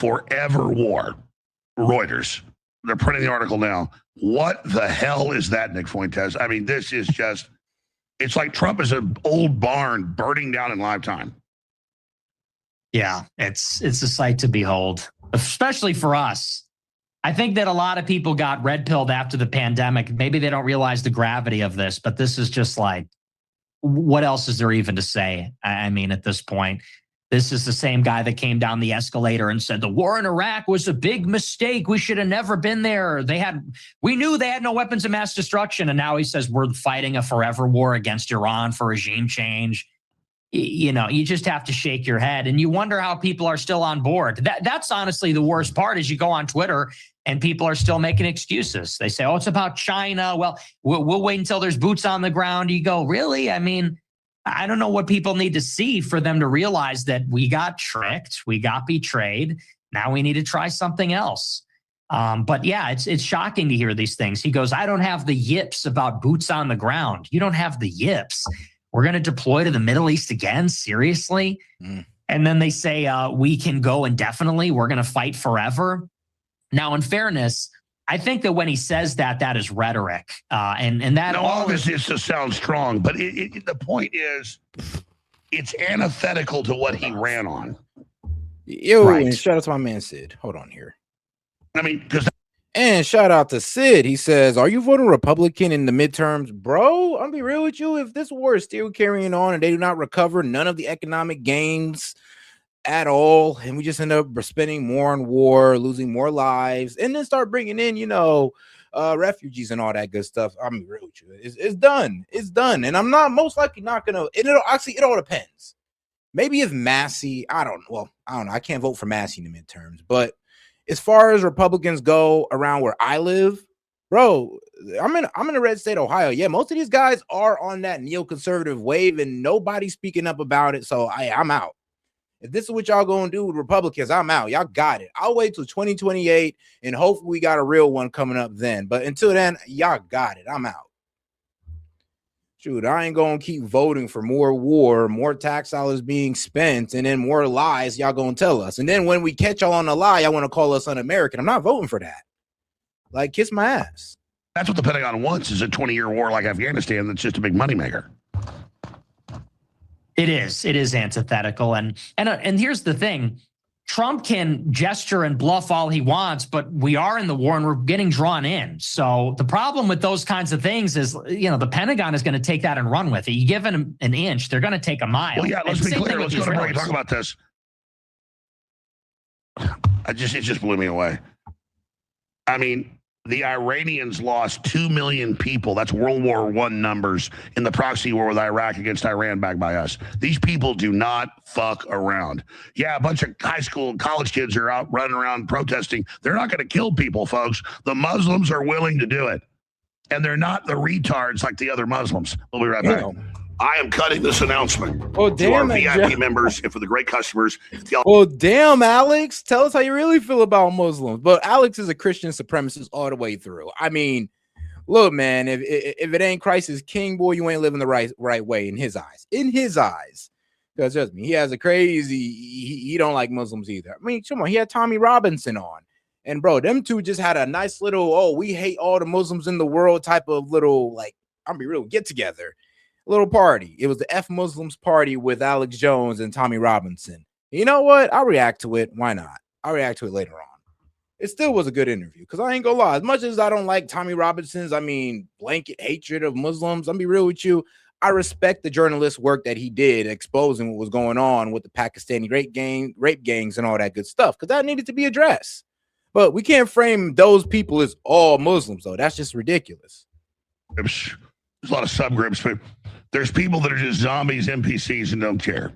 forever war. Reuters. They're printing the article now. What the hell is that, Nick Fuentes? I mean, this is just, it's like Trump is an old barn burning down in lifetime. Yeah, it's a sight to behold, especially for us. I think that a lot of people got red-pilled after the pandemic. Maybe they don't realize the gravity of this, but this is just like, what else is there even to say? I mean, at this point, this is the same guy that came down the escalator and said the war in Iraq was a big mistake. We should have never been there. We knew they had no weapons of mass destruction. And now he says we're fighting a forever war against Iran for regime change. You know, you just have to shake your head and you wonder how people are still on board. That's honestly the worst part is you go on Twitter and people are still making excuses. They say, oh, it's about China. Well, we'll wait until there's boots on the ground. You go, really? I mean, I don't know what people need to see for them to realize that we got tricked, we got betrayed. Now we need to try something else. But yeah, it's shocking to hear these things. He goes, I don't have the yips about boots on the ground. You don't have the yips. We're going to deploy to the Middle East again? Seriously? And then they say, we can go indefinitely. We're going to fight forever. Now, in fairness, I think that when he says that is rhetoric. And that all of this is to sound strong, but the point is, it's antithetical to what he ran on. Yo, right. And shout out to my man Sid. Hold on here. I mean, because and shout out to Sid. He says, "Are you voting Republican in the midterms, bro? I'll be real with you. If this war is still carrying on and they do not recover none of the economic gains at all, and we just end up spending more on war, losing more lives, and then start bringing in, refugees and all that good stuff. I'm real with you. It's done. It's done. And I'm not most likely not gonna. It all depends. Maybe if Massey, I don't know. I can't vote for Massey in the midterms, but as far as Republicans go around where I live, bro, I'm in a red state, Ohio. Yeah, most of these guys are on that neoconservative wave, and nobody's speaking up about it. So I'm out. If this is what y'all gonna do with Republicans, I'm out. Y'all got it. I'll wait till 2028, and hopefully we got a real one coming up then. But until then, y'all got it. I'm out. Shoot, I ain't gonna keep voting for more war, more tax dollars being spent, and then more lies y'all gonna tell us. And then when we catch y'all on a lie, y'all want to call us un-American. I'm not voting for that. Like, kiss my ass. That's what the Pentagon wants, is a 20-year war like Afghanistan that's just a big moneymaker. It is antithetical. And here's the thing. Trump can gesture and bluff all he wants, but we are in the war and we're getting drawn in. So the problem with those kinds of things is, the Pentagon is going to take that and run with it. You give them an inch, they're going to take a mile. Well, yeah, let's be clear. Let's go to break and talk about this. It just blew me away. I mean, the Iranians lost 2 million people. That's World War I numbers in the proxy war with Iraq against Iran backed by us. These people do not fuck around. Yeah, a bunch of high school and college kids are out running around protesting. They're not going to kill people, folks. The Muslims are willing to do it. And they're not the retards like the other Muslims. We'll be right back. I am cutting this announcement to our VIP members and for the great customers. Well, damn, Alex. Tell us how you really feel about Muslims. But Alex is a Christian supremacist all the way through. I mean, look, man, if it ain't Christ is king, boy, you ain't living the right way in his eyes. In his eyes. Because trust me, he has a crazy, he don't like Muslims either. I mean, come on, he had Tommy Robinson on. And, bro, them two just had a nice little, we hate all the Muslims in the world type of little, I'm be real, get together. Little party. It was the F Muslims party with Alex Jones and Tommy Robinson. You know what? I'll react to it. Why not? I'll react to it later on. It still was a good interview because I ain't gonna lie. As much as I don't like Tommy Robinson's, blanket hatred of Muslims, I'm be real with you. I respect the journalist work that he did exposing what was going on with the Pakistani rape gangs and all that good stuff because that needed to be addressed. But we can't frame those people as all Muslims, though. That's just ridiculous. There's a lot of subgroups, but there's people that are just zombies, NPCs, and don't care.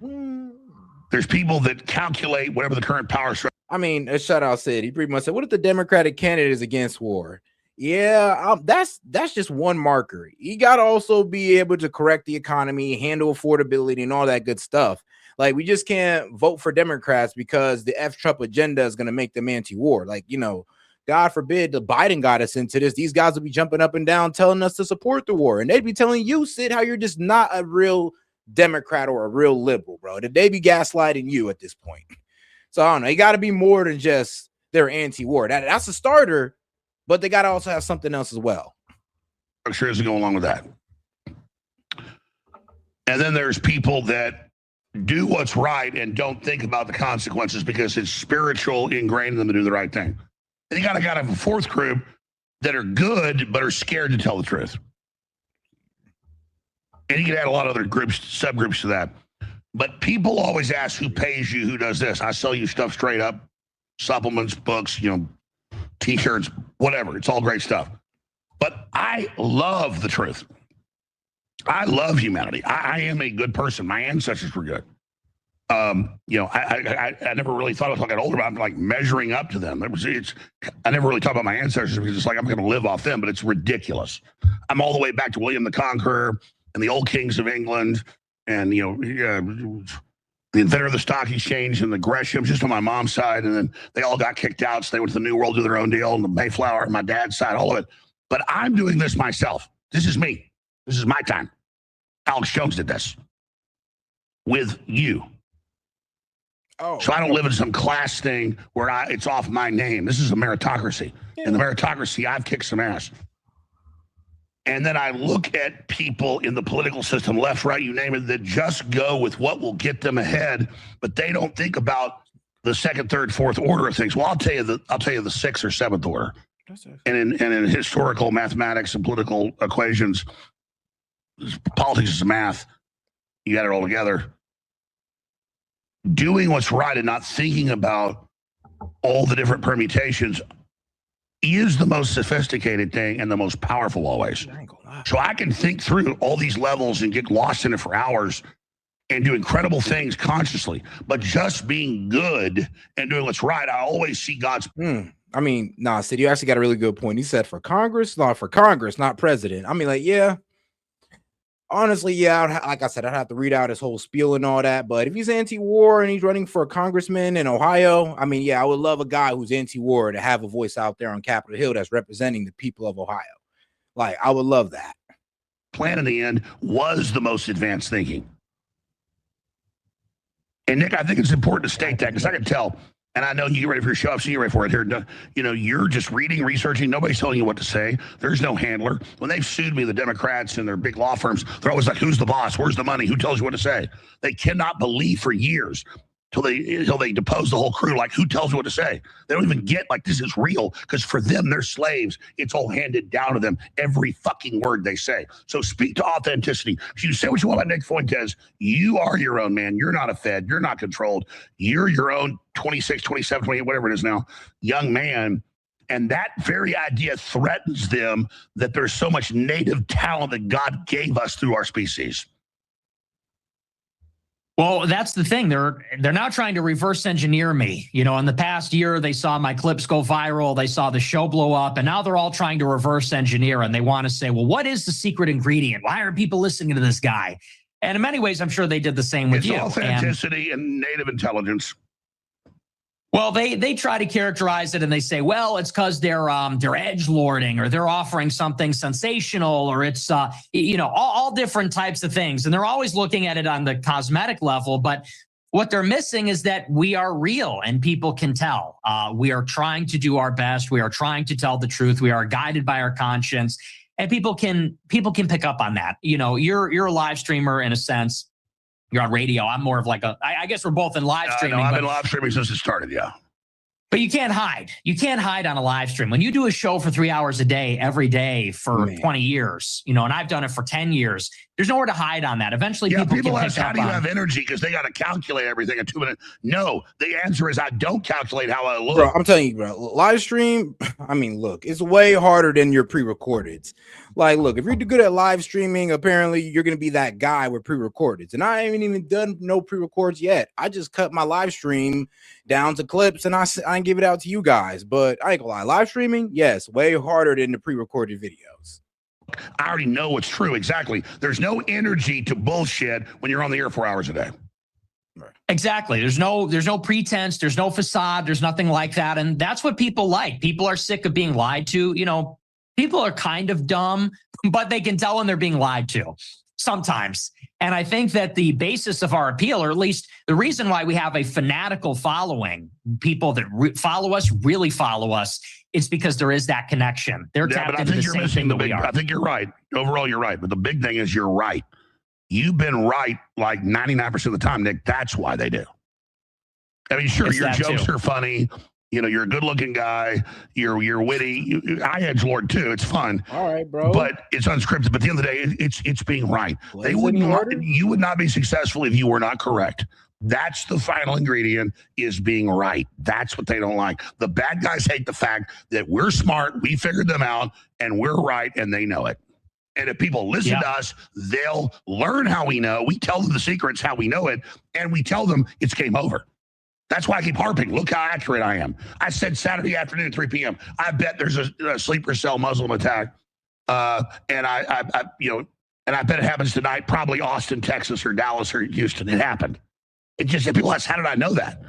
There's people that calculate whatever the current power structure. A shout-out said, he pretty much said, what if the Democratic candidate is against war? Yeah, that's just one marker. You got to also be able to correct the economy, handle affordability, and all that good stuff. Like, we just can't vote for Democrats because the F-Trump agenda is going to make them anti-war. God forbid the Biden got us into this. These guys will be jumping up and down telling us to support the war. And they'd be telling you, Sid, how you're just not a real Democrat or a real liberal, bro. They'd be gaslighting you at this point. So I don't know. It got to be more than just they're anti-war. That's a starter, but they got to also have something else as well. Sure doesn't go along with that. And then there's people that do what's right and don't think about the consequences because it's spiritual ingrained in them to do the right thing. And you got to have a fourth group that are good but are scared to tell the truth. And you can add a lot of other groups, subgroups to that. But people always ask who pays you, who does this. I sell you stuff straight up, supplements, books, T-shirts, whatever. It's all great stuff. But I love the truth. I love humanity. I am a good person. My ancestors were good. I never really thought about older, but I'm like measuring up to them. I never really talk about my ancestors because it's like I'm going to live off them, but it's ridiculous. I'm all the way back to William the Conqueror and the old kings of England. And, the inventor of the stock exchange and the Greshams, just on my mom's side. And then they all got kicked out. So they went to the New World, do their own deal. And the Mayflower on my dad's side, all of it. But I'm doing this myself. This is me. This is my time. Alex Jones did this with you. Oh, so I don't live in some class thing where it's off my name. This is a meritocracy. Yeah. In the meritocracy, I've kicked some ass. And then I look at people in the political system, left, right, you name it, that just go with what will get them ahead, but they don't think about the second, third, fourth order of things. Well, I'll tell you the sixth or seventh order. And in historical mathematics and political equations, politics is math. You got it all together. Doing what's right and not thinking about all the different permutations is the most sophisticated thing and the most powerful always. So I can think through all these levels and get lost in it for hours and do incredible things consciously. But just being good and doing what's right, I always see God's. I mean, Sid, you actually got a really good point. He said for Congress, not president. I mean, like, yeah. Honestly, yeah, like I said, I'd have to read out his whole spiel and all that. But if he's anti-war and he's running for a congressman in Ohio, I mean, yeah, I would love a guy who's anti-war to have a voice out there on Capitol Hill that's representing the people of Ohio. Like, I would love that. Plan in the end was the most advanced thinking. And Nick, I think it's important to state that because I can tell, and I know you get ready for your show. I've seen you ready for it here. You're just reading, researching. Nobody's telling you what to say. There's no handler. When they've sued me, the Democrats and their big law firms, they're always like, who's the boss? Where's the money? Who tells you what to say? They cannot believe for years till they depose the whole crew. Like, who tells you what to say? They don't even get like this is real because for them, they're slaves. It's all handed down to them. Every fucking word they say. So speak to authenticity. If you say what you want about Nick Fuentes, you are your own man. You're not a Fed. You're not controlled. You're your own 26, 27, 28, whatever it is now, young man. And that very idea threatens them that there's so much native talent that God gave us through our species. Well, that's the thing. They're now trying to reverse engineer me. In the past year, they saw my clips go viral. They saw the show blow up. And now they're all trying to reverse engineer. And they want to say, well, what is the secret ingredient? Why are people listening to this guy? And in many ways, I'm sure they did the same with you. Authenticity and native intelligence. Well, they try to characterize it and they say, well, it's because they're edgelording or they're offering something sensational or it's, all different types of things. And they're always looking at it on the cosmetic level. But what they're missing is that we are real and people can tell. We are trying to do our best. We are trying to tell the truth. We are guided by our conscience and people can pick up on that. You're a live streamer in a sense. You're on radio. I'm more of like I guess we're both in live streaming. I've been live streaming since it started, yeah. But you can't hide. You can't hide on a live stream. When you do a show for 3 hours a day, every day for 20 years, and I've done it for 10 years, there's nowhere to hide on that. Eventually, people ask, how do you have energy? Because they got to calculate everything in 2 minutes. No, the answer is I don't calculate how I look. Bro, I'm telling you, bro, live stream, I mean, look, it's way harder than your pre-recordeds. Like, look, if you're good at live streaming, apparently you're going to be that guy with pre-recordeds. And I haven't even done no pre-records yet. I just cut my live stream down to clips and I give it out to you guys. But I ain't gonna lie, live streaming, yes, way harder than the pre-recorded videos. I already know what's true. Exactly. There's no energy to bullshit when you're on the air 4 hours a day. Exactly. There's no pretense. There's no facade. There's nothing like that. And that's what people like. People are sick of being lied to. People are kind of dumb, but they can tell when they're being lied to. sometimes. And I think that the basis of our appeal, or at least the reason why we have a fanatical following, people that follow us, really follow us, it's because there is that connection. They're tapped into the same thing that we are. I think you're right. Overall, you're right. But the big thing is you're right. You've been right like 99% of the time, Nick. That's why they do. I mean, sure, your jokes are funny. You know, you're a good-looking guy. You're witty. I edgelord too. It's fun. All right, bro. But it's unscripted. But at the end of the day, it's being right. You would not be successful if you were not correct. That's the final ingredient, is being right. That's what they don't like. The bad guys hate the fact that we're smart, we figured them out, and we're right, and they know it. And if people listen to us, they'll learn how we know. We tell them the secrets, how we know it, and we tell them it's game over. That's why I keep harping. Look how accurate I am. I said Saturday afternoon, 3 p.m. I bet there's a sleeper cell Muslim attack, and I bet it happens tonight. Probably Austin, Texas, or Dallas, or Houston. It happened. It just, people ask, how did I know that?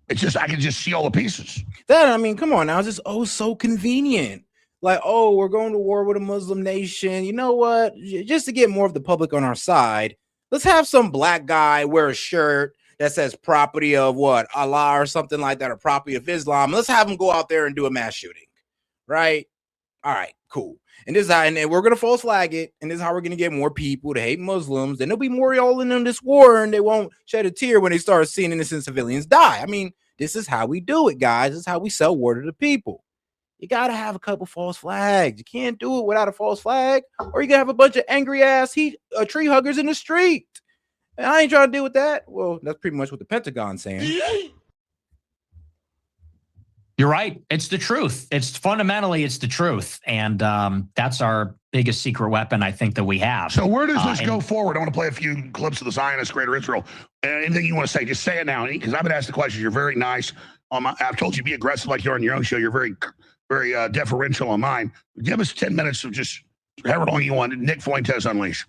It's just, I can just see all the pieces. I mean, come on now. It's just so convenient. Like, oh, we're going to war with a Muslim nation. You know what? Just to get more of the public on our side, let's have some black guy wear a shirt that says property of what? Allah or something like that, or property of Islam. Let's have him go out there and do a mass shooting. Right? All right, cool. And this is how, and we're going to false flag it. And this is how we're going to get more people to hate Muslims. And there'll be more all in on this war, and they won't shed a tear when they start seeing innocent civilians die. I mean, this is how we do it, guys. This is how we sell war to the people. You got to have a couple false flags. You can't do it without a false flag, or you can have a bunch of angry ass tree huggers in the street. And I ain't trying to deal with that. Well, that's pretty much what the Pentagon's saying. You're right. It's the truth. It's fundamentally, it's the truth. And that's our biggest secret weapon, I think, that we have. So where does this go forward? I want to play a few clips of the Zionist Greater Israel. Anything you want to say, just say it now. Because I've been asked the questions. You're very nice. I've told you be aggressive like you're on your own show. You're very, very deferential on mine. Give us 10 minutes of just however long you want. Nick Fuentes Unleashed.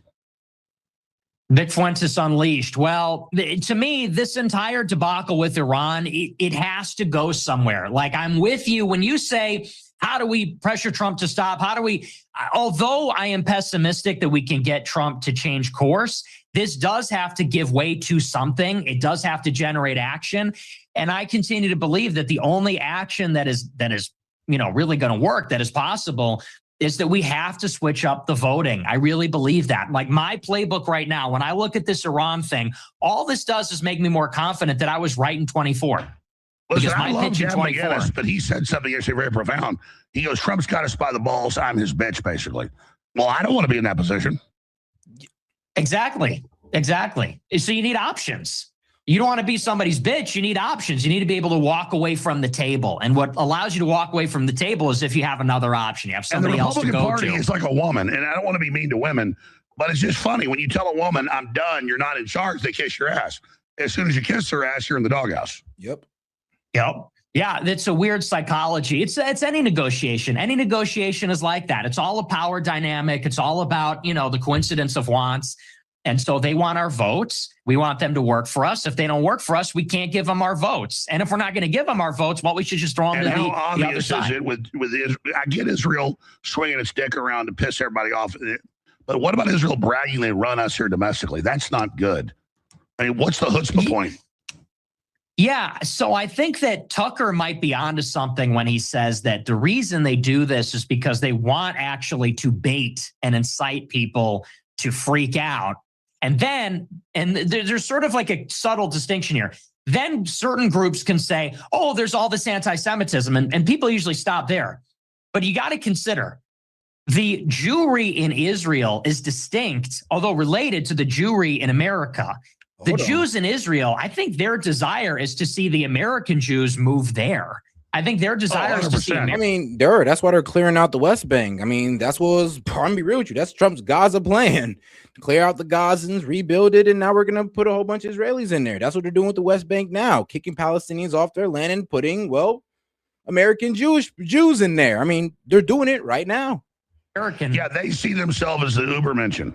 Nick Fuentes Unleashed. Well, to me, this entire debacle with Iran, it has to go somewhere. Like, I'm with you when you say, how do we pressure Trump to stop? How do we, although I am pessimistic that we can get Trump to change course, this does have to give way to something. It does have to generate action. And I continue to believe that the only action that is, really going to work, that is possible, is that we have to switch up the voting. I really believe that. Like, my playbook right now, when I look at this Iran thing, all this does is make me more confident that I was right in 24. Listen, I love Gavin McInnes, but he said something yesterday very profound. He goes, Trump's got us by the balls. I'm his bitch, basically. Well, I don't want to be in that position. Exactly. So you need options. You don't want to be somebody's bitch. You need options. You need to be able to walk away from the table. And what allows you to walk away from the table is if you have another option. You have somebody else to go to. And the Republican Party is like a woman. And I don't want to be mean to women, but it's just funny. When you tell a woman, I'm done, you're not in charge, they kiss your ass. As soon as you kiss her ass, you're in the doghouse. Yep. Yeah, that's a weird psychology. It's any negotiation. Any negotiation is like that. It's all a power dynamic. It's all about, the coincidence of wants. And so they want our votes. We want them to work for us. If they don't work for us, we can't give them our votes. And if we're not going to give them our votes, well, we should just throw them to the other side. Is it with I get Israel swinging its dick around to piss everybody off. But what about Israel bragging they run us here domestically? That's not good. I mean, what's the chutzpah point? Yeah, so I think that Tucker might be onto something when he says that the reason they do this is because they want actually to bait and incite people to freak out. And there's sort of like a subtle distinction here. Then certain groups can say, oh, there's all this anti-Semitism, and people usually stop there. But you got to consider the Jewry in Israel is distinct, although related to the Jewry in America. The Jews in Israel, I think their desire is to see the American Jews move there. I think their desire is to see. I mean, that's why they're clearing out the West Bank. I mean, that's what was, I'm gonna be real with you. That's Trump's Gaza plan. Clear out the Gazans, rebuild it, and now we're gonna put a whole bunch of Israelis in there. That's what they're doing with the West Bank now, kicking Palestinians off their land and putting, American Jews in there. I mean, they're doing it right now. American. Yeah, they see themselves as the Ubermenschen.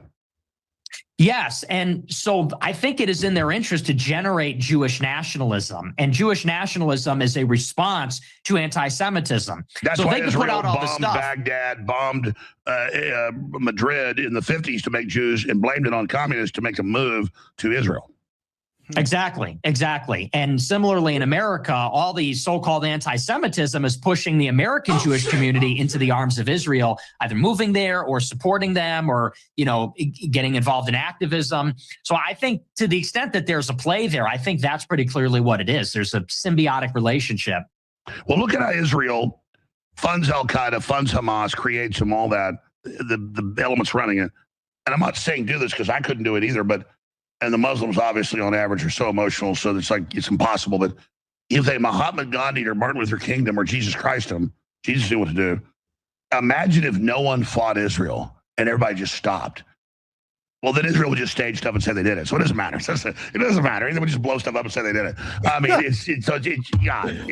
Yes. And so I think it is in their interest to generate Jewish nationalism. And Jewish nationalism is a response to anti-Semitism. That's so why they can Israel put out all this bombed stuff. Baghdad, bombed Madrid in the 50s to make Jews and blamed it on communists to make them move to Israel. Exactly. And similarly in America, all the so-called anti-Semitism is pushing the American Jewish community into the arms of Israel, either moving there or supporting them or, getting involved in activism. So I think to the extent that there's a play there, I think that's pretty clearly what it is. There's a symbiotic relationship. Well, look at how Israel funds Al-Qaeda, funds Hamas, creates them, all that, the elements running it. And I'm not saying do this because I couldn't do it either, and the Muslims, obviously, on average, are so emotional, so it's impossible. But if they Mahatma Gandhi or Martin Luther King them or Jesus Christ them, Jesus knew what to do. Imagine if no one fought Israel and everybody just stopped. Well, then Israel would just stage stuff and say they did it. So it doesn't matter. It doesn't matter. They would just blow stuff up and say they did it. I mean, it's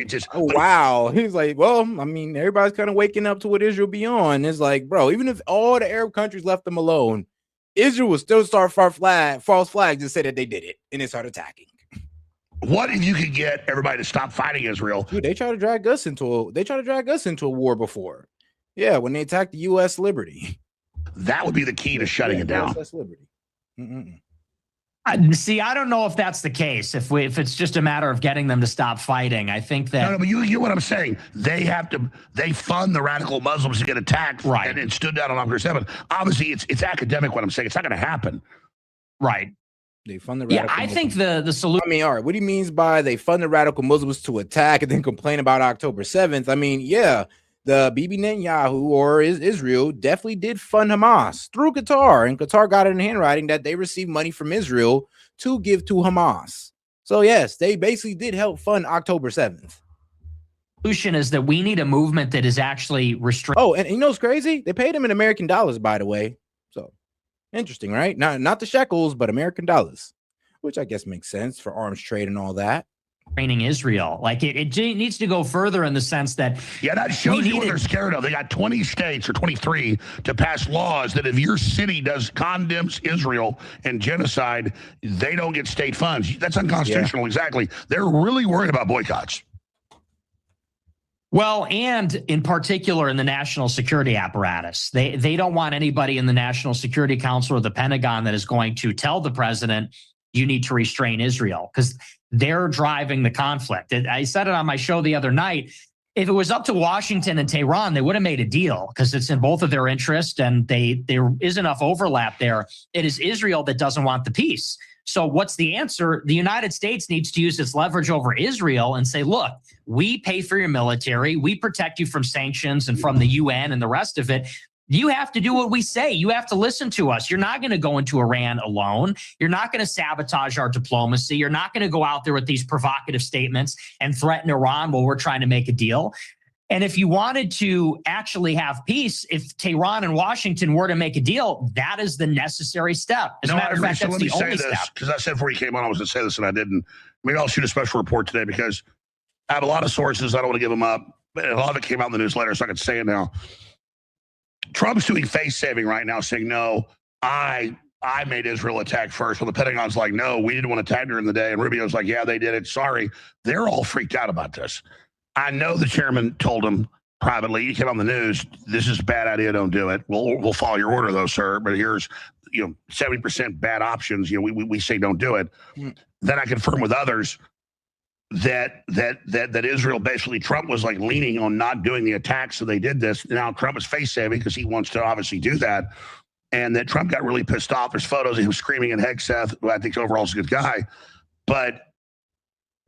just. Oh, wow. He's like, well, I mean, everybody's kind of waking up to what Israel be on. It's like, bro, even if all the Arab countries left them alone, Israel will still start false flags and say that they did it, and they start attacking. What if you could get everybody to stop fighting Israel? Dude, they try to drag us into a war before. Yeah, when they attacked the U.S. Liberty. That would be the key to shutting it down. U.S. Liberty. See, I don't know if that's the case. If it's just a matter of getting them to stop fighting, I think that. No, but you get what I'm saying. They fund the radical Muslims to get attacked, right? And stood down on October 7th. Obviously, it's academic. What I'm saying, it's not going to happen, right? They fund the radical. Yeah, I think the solution. I mean, all right, what he means by they fund the radical Muslims to attack and then complain about October 7th. I mean, yeah, the Bibi Netanyahu or Israel definitely did fund Hamas through Qatar, and Qatar got it in handwriting that they received money from Israel to give to Hamas. So yes, they basically did help fund October 7th. Solution is that we need a movement that is actually restricted. Oh, and you know what's crazy? They paid them in American dollars, by the way. So interesting, right? Not the shekels, but American dollars, which I guess makes sense for arms trade and all that. Training Israel, like it needs to go further in the sense that that shows you what they're scared of. They got 20 states or 23 to pass laws that if your city condemns Israel and genocide, they don't get state funds. That's unconstitutional. Yeah. Exactly. They're really worried about boycotts. Well, and in particular in the national security apparatus, they don't want anybody in the National Security Council or the Pentagon that is going to tell the president you need to restrain Israel, because they're driving the conflict. I said it on my show the other night. If it was up to Washington and Tehran, they would have made a deal because it's in both of their interests and there is enough overlap there. It is Israel that doesn't want the peace. So what's the answer? The United States needs to use its leverage over Israel and say, look, we pay for your military. We protect you from sanctions and from the UN and the rest of it. You have to do what we say. You have to listen to us. You're not going to go into Iran alone. You're not going to sabotage our diplomacy. You're not going to go out there with these provocative statements and threaten Iran while we're trying to make a deal. And if you wanted to actually have peace, if Tehran and Washington were to make a deal, that is the necessary step. As a matter of fact, that's the only step. Because I said before you came on, I was going to say this and I didn't. Maybe I'll shoot a special report today because I have a lot of sources. I don't want to give them up. But a lot of it came out in the newsletter, so I can say it now. Trump's doing face saving right now, saying, no, I made Israel attack first. Well, the Pentagon's like, no, we didn't want to attack during the day. And Rubio's like, yeah, they did it. Sorry. They're all freaked out about this. I know the chairman told him privately, he came on the news, this is a bad idea, don't do it. We'll follow your order though, sir. But here's 70% bad options. We say don't do it. Then I confirm with others that Israel, basically Trump was like leaning on not doing the attack, so they did this. Now Trump is face saving because he wants to obviously do that, and that Trump got really pissed off. There's photos of him screaming at Hegseth, who I think overall is a good guy. But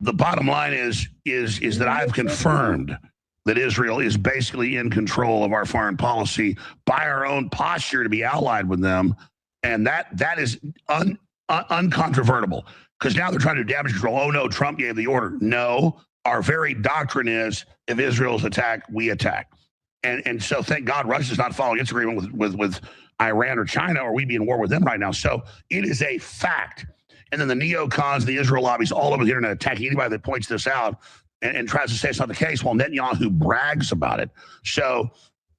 the bottom line is that I've confirmed that Israel is basically in control of our foreign policy by our own posture to be allied with them, and that is uncontrovertible. Because now they're trying to do damage control. Oh, no, Trump gave the order. No, our very doctrine is if Israel's attacked, we attack. And so thank God Russia's not following its agreement with Iran or China, or we'd be in war with them right now. So it is a fact. And then the neocons, the Israel lobbies, all over the internet attacking anybody that points this out and tries to say it's not the case, while Netanyahu brags about it. So,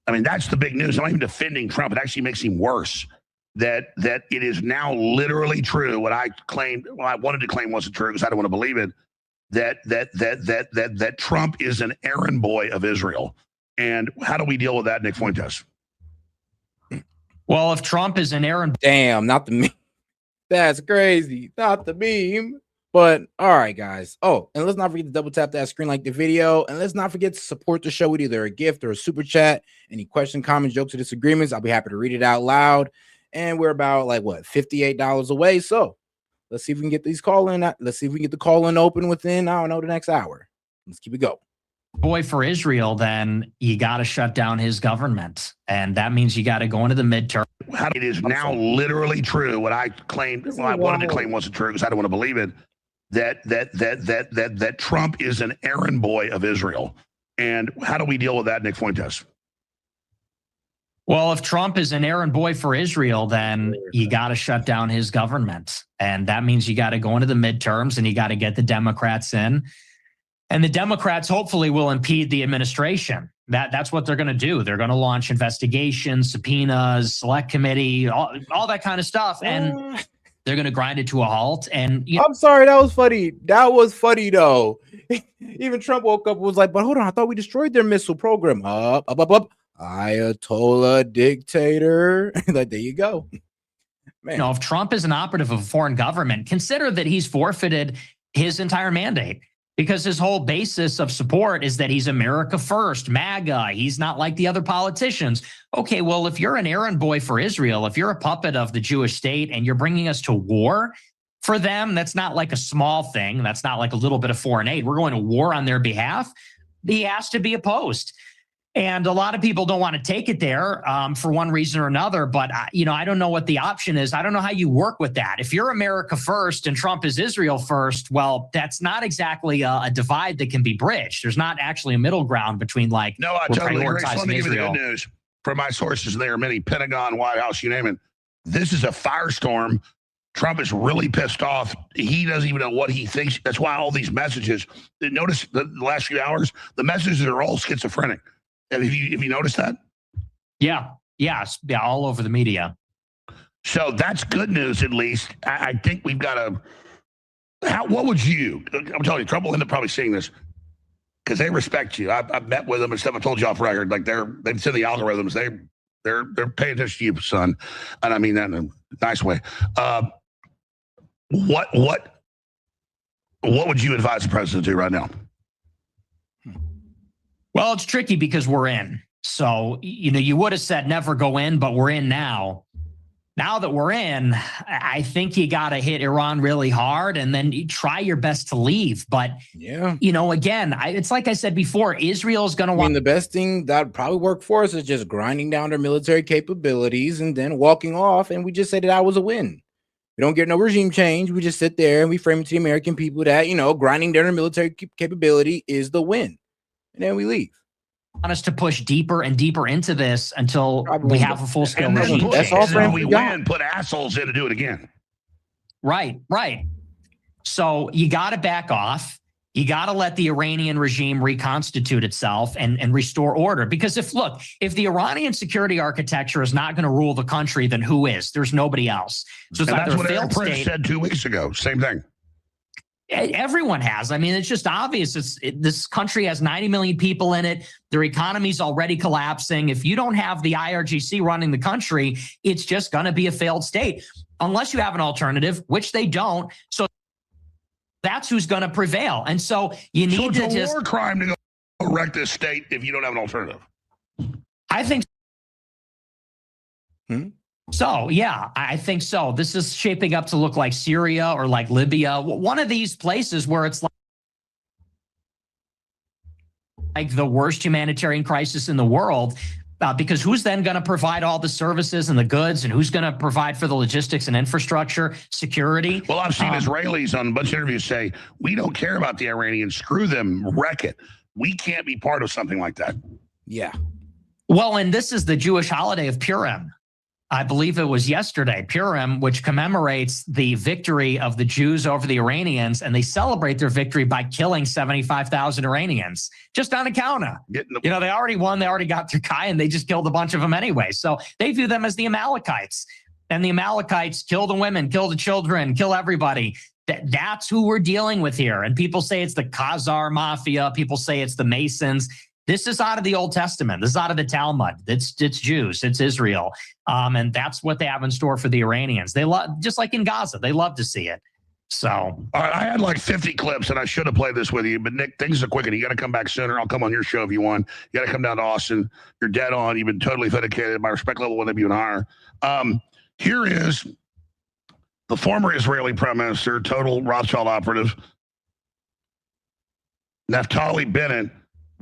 I mean, that's the big news. I'm not even defending Trump. It actually makes him worse. that it is now literally true. What I claimed, well, I wanted to claim wasn't true because I don't want to believe it. That Trump is an errand boy of Israel. And how do we deal with that, Nick Fuentes? Well, if Trump is an errand, damn, not the meme. That's crazy, not the meme. But all right, guys. Oh, and let's not forget to double tap that screen, like the video, and let's not forget to support the show with either a gift or a super chat. Any question, comments, jokes, or disagreements, I'll be happy to read it out loud. And we're about like what, $58 away. So let's see if we can get these call in. Let's see if we can get the call in open within, I don't know, the next hour. Let's keep it going. boy for Israel, then you got to shut down his government. And that means you got to go into the midterm. It is now literally true. What I claimed, well, I wanted to claim wasn't true because I don't want to believe it. That Trump is an errand boy of Israel. And how do we deal with that, Nick Fuentes? Well, if Trump is an errand boy for Israel, then you got to shut down his government. And that means you got to go into the midterms and you got to get the Democrats in. And the Democrats hopefully will impede the administration. That's what they're going to do. They're going to launch investigations, subpoenas, select committee, all that kind of stuff. And they're going to grind it to a halt. And I'm sorry, that was funny. That was funny, though. Even Trump woke up and was like, but hold on, I thought we destroyed their missile program. Up. Ayatollah dictator. Like, there you go. Man. You know, if Trump is an operative of a foreign government, consider that he's forfeited his entire mandate. Because his whole basis of support is that he's America first, MAGA. He's not like the other politicians. Okay, well, if you're an errand boy for Israel, if you're a puppet of the Jewish state and you're bringing us to war for them, that's not like a small thing. That's not like a little bit of foreign aid. We're going to war on their behalf. He has to be opposed. And a lot of people don't want to take it there for one reason or another. But, I don't know what the option is. I don't know how you work with that. If you're America first and Trump is Israel first, well, that's not exactly a divide that can be bridged. There's not actually a middle ground between like, no, I totally agree. So let me give you the good news. From my sources, there are many, Pentagon, White House, you name it. This is a firestorm. Trump is really pissed off. He doesn't even know what he thinks. That's why all these messages, notice the last few hours, the messages are all schizophrenic. Have you noticed that? Yeah, all over the media. So that's good news, at least. I think we've got to. What would you? I'm telling you, Trump will end up probably seeing this because they respect you. I've met with them and stuff. I told you off record. Like they've seen the algorithms. They're paying attention to you, son, and I mean that in a nice way. What would you advise the president to do right now? Well, it's tricky because we're in. So, you would have said never go in, but we're in now. Now that we're in, I think you got to hit Iran really hard and then you try your best to leave. But, again, it's like I said before, Israel's going to want. The best thing that would probably work for us is just grinding down their military capabilities and then walking off. And we just said that was a win. We don't get no regime change. We just sit there and we frame it to the American people that, grinding down their military capability is the win. And then we leave. Want us to push deeper and deeper into this until we have a full-scale regime. That's all. And we win, put assholes in to do it again. Right. So you got to back off. You got to let the Iranian regime reconstitute itself and restore order. Because if the Iranian security architecture is not going to rule the country, then who is? There's nobody else. So it's that's what Aaron Prince said 2 weeks ago. Same thing. Everyone has. I mean, it's just obvious. This country has 90 million people in it. Their economy's already collapsing. If you don't have the IRGC running the country, it's just going to be a failed state unless you have an alternative, which they don't. So that's who's going to prevail. And so you need to just war crime to go wreck this state if you don't have an alternative. I think. So, yeah, I think so. This is shaping up to look like Syria or like Libya, one of these places where it's like the worst humanitarian crisis in the world, because who's then going to provide all the services and the goods, and who's going to provide for the logistics and infrastructure, security? Well, I've seen Israelis on a bunch of interviews say, we don't care about the Iranians. Screw them. Wreck it. We can't be part of something like that. Yeah. Well, and this is the Jewish holiday of Purim. I believe it was yesterday, Purim, which commemorates the victory of the Jews over the Iranians, and they celebrate their victory by killing 75,000 Iranians just on account of. They already won, they already got through Kai, and they just killed a bunch of them anyway. So they view them as the Amalekites. and the Amalekites kill the women, kill the children, kill everybody. That's who we're dealing with here. And people say it's the Khazar mafia. People say it's the Masons. This is out of the Old Testament. This is out of the Talmud. It's Jews. It's Israel. And that's what they have in store for the Iranians. They love, just like in Gaza, they love to see it. So, all right, I had like 50 clips, and I should have played this with you. But Nick, things are quick, you got to come back sooner. I'll come on your show if you want. You got to come down to Austin. You're dead on. You've been totally vindicated. My respect level wouldn't be even higher. Here is the former Israeli prime minister, total Rothschild operative, Naftali Bennett,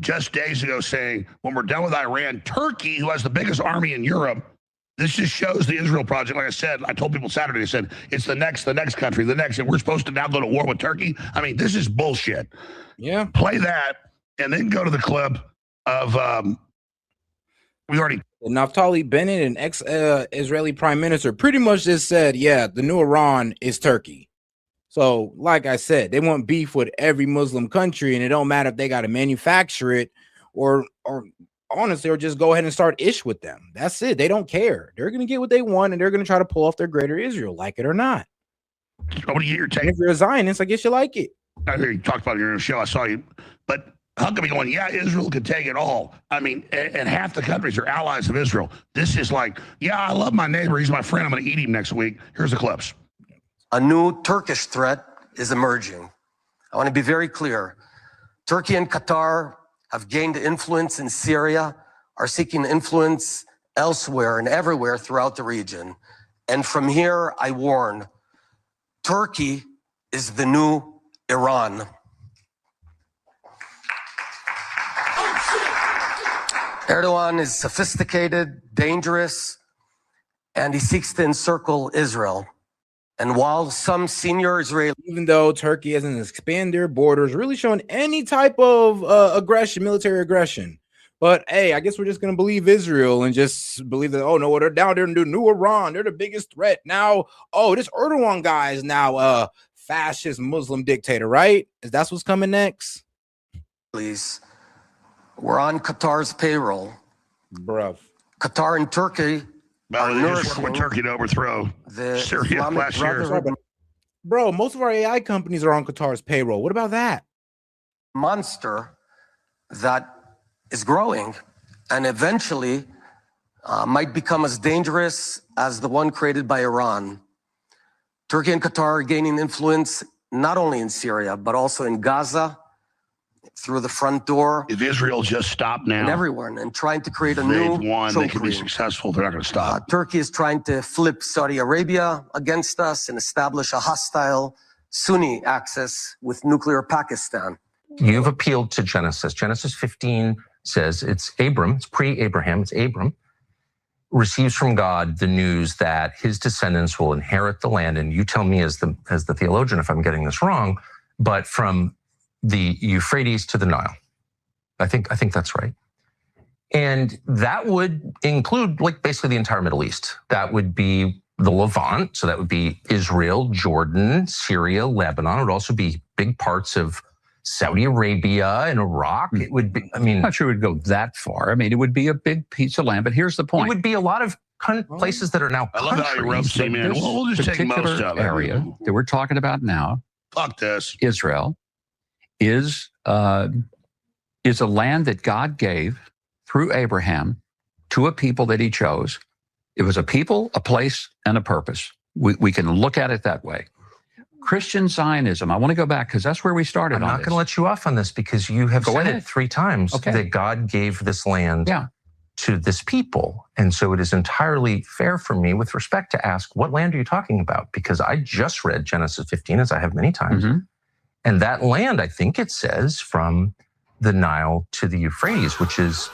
just days ago saying, when we're done with Iran, Turkey, who has the biggest army in Europe, this just shows the Israel project. Like I said, I told people Saturday, I said, it's the next country, and we're supposed to now go to war with Turkey. I mean, this is bullshit. Yeah. Play that and then go to the clip of, Naftali Bennett, an ex-Israeli prime minister, pretty much just said, yeah, the new Iran is Turkey. So, like I said, they want beef with every Muslim country, and it don't matter if they got to manufacture it or honestly, or just go ahead and start ish with them. That's it. They don't care. They're going to get what they want, and they're going to try to pull off their greater Israel, like it or not. What do you take? If you're a Zionist, I guess you like it. I hear you talked about it in your show. I saw you. But Huckabee going, yeah, Israel could take it all. I mean, and half the countries are allies of Israel. This is like, yeah, I love my neighbor. He's my friend. I'm going to eat him next week. Here's the clips. A new Turkish threat is emerging. I want to be very clear. Turkey and Qatar have gained influence in Syria, are seeking influence elsewhere and everywhere throughout the region. And from here, I warn, Turkey is the new Iran. Erdogan is sophisticated, dangerous, and he seeks to encircle Israel. And while some senior Israeli, even though Turkey hasn't expanded their borders, really shown any type of aggression, military aggression. But hey, I guess we're just gonna believe Israel and just believe that, oh no, they're down there in the new Iran, they're the biggest threat now. Oh, this Erdogan guy is now a fascist Muslim dictator, right? That's what's coming next. Please, we're on Qatar's payroll, Bruv. Qatar and Turkey. Well, they just work with Turkey to overthrow the Syria Islamic last year. Brotherhood. Bro, most of our AI companies are on Qatar's payroll. What about that? Monster that is growing and eventually might become as dangerous as the one created by Iran. Turkey and Qatar are gaining influence not only in Syria, but also in Gaza, through the front door. If Israel just stopped now, and everywhere, and trying to create a they've new won, they could be chokehold. successful. They're not going to stop. Turkey is trying to flip Saudi Arabia against us and establish a hostile Sunni axis with nuclear Pakistan. You've appealed to Genesis. Genesis 15 says it's Abram, it's pre-Abraham, it's Abram, receives from God the news that his descendants will inherit the land. And you tell me as the theologian if I'm getting this wrong, but from the Euphrates to the Nile. I think that's right. And that would include like basically the entire Middle East. That would be the Levant. So that would be Israel, Jordan, Syria, Lebanon. It would also be big parts of Saudi Arabia and Iraq. It would be, I mean, I'm not sure it would go that far. I mean, it would be a big piece of land, but here's the point. It would be a lot of places that are now I love how you ropes him in. We'll just take most of it. Area that we're talking about now, Fuck this. Israel, is a land that God gave through Abraham to a people that he chose. It was a people, a place, and a purpose. We can look at it that way. Christian Zionism, I want to go back because that's where we started. I'm not going to let you off on this because you have said it 3 times that God gave this land to this people. And so it is entirely fair for me with respect to ask, what land are you talking about? Because I just read Genesis 15, as I have many times. Mm-hmm. And that land, I think it says, from the Nile to the Euphrates, which is,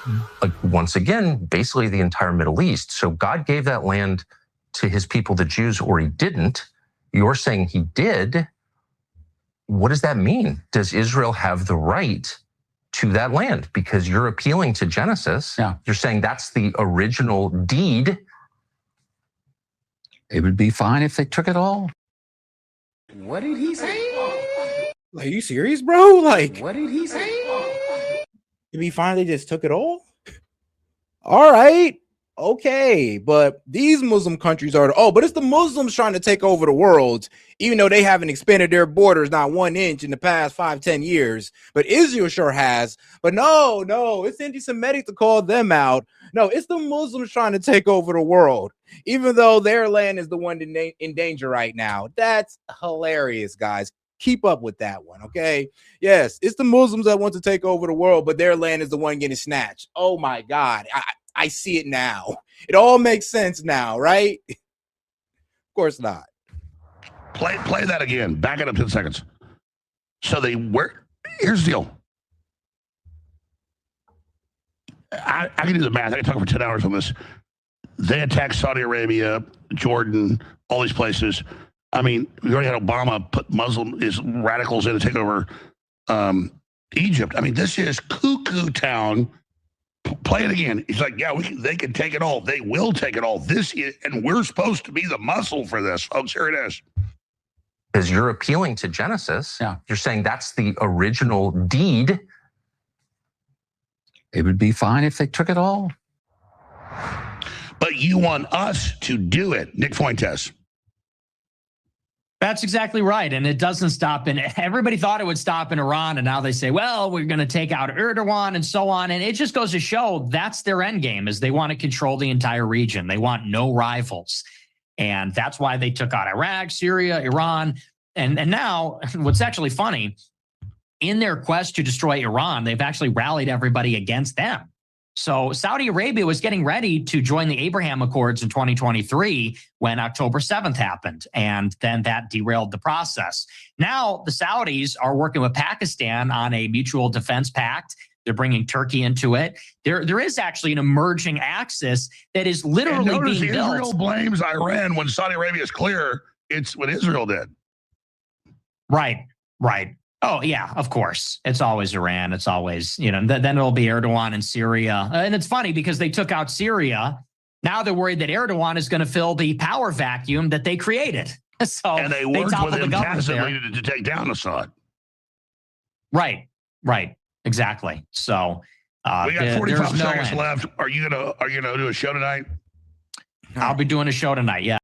once again, basically the entire Middle East. So God gave that land to his people, the Jews, or he didn't. You're saying he did. What does that mean? Does Israel have the right to that land? Because you're appealing to Genesis. Yeah. You're saying that's the original deed. It would be fine if they took it all. What did he say? Like, are you serious, bro? Like, What did he say? it'd be fine if they just took it all? All right. Okay, but these Muslim countries are, but it's the Muslims trying to take over the world, even though they haven't expanded their borders not 1 inch in the past 5-10 years. But Israel sure has. But no, it's anti-Semitic to call them out. No, it's the Muslims trying to take over the world, even though their land is the one in danger right now. That's hilarious, guys. Keep up with that one, okay? Yes, it's the Muslims that want to take over the world, but their land is the one getting snatched. Oh my God. I see it now. It all makes sense now, right? Of course not. Play that again. Back it up 10 seconds. So here's the deal. I can do the math. I can talk for 10 hours on this. They attacked Saudi Arabia, Jordan, all these places. I mean, we already had Obama put radicals in to take over Egypt. I mean, this is cuckoo town. Play it again. He's like, yeah, they can take it all. They will take it all. And we're supposed to be the muscle for this, folks. Here it is. Because you're appealing to Genesis. Yeah. You're saying that's the original deed. It would be fine if they took it all. But you want us to do it, Nick Fuentes. That's exactly right. And it doesn't stop everybody thought it would stop in Iran. And now they say, well, we're going to take out Erdogan and so on. And it just goes to show that's their end game, is they want to control the entire region. They want no rivals. And that's why they took out Iraq, Syria, Iran. And now what's actually funny, in their quest to destroy Iran, they've actually rallied everybody against them. So Saudi Arabia was getting ready to join the Abraham Accords in 2023 when October 7th happened, and then that derailed the process. Now the Saudis are working with Pakistan on a mutual defense pact. They're bringing Turkey into it. There is actually an emerging axis that is literally being built. Israel blames Iran when Saudi Arabia is clear. It's what Israel did. Right. Oh, yeah, of course. It's always Iran. It's always, then it'll be Erdogan in Syria. And it's funny because they took out Syria. Now they're worried that Erdogan is going to fill the power vacuum that they created. So and they worked with him tacitly to take down Assad. Right. Exactly. So we got 45 seconds left. Are you gonna do a show tonight? I'll be doing a show tonight. Yeah.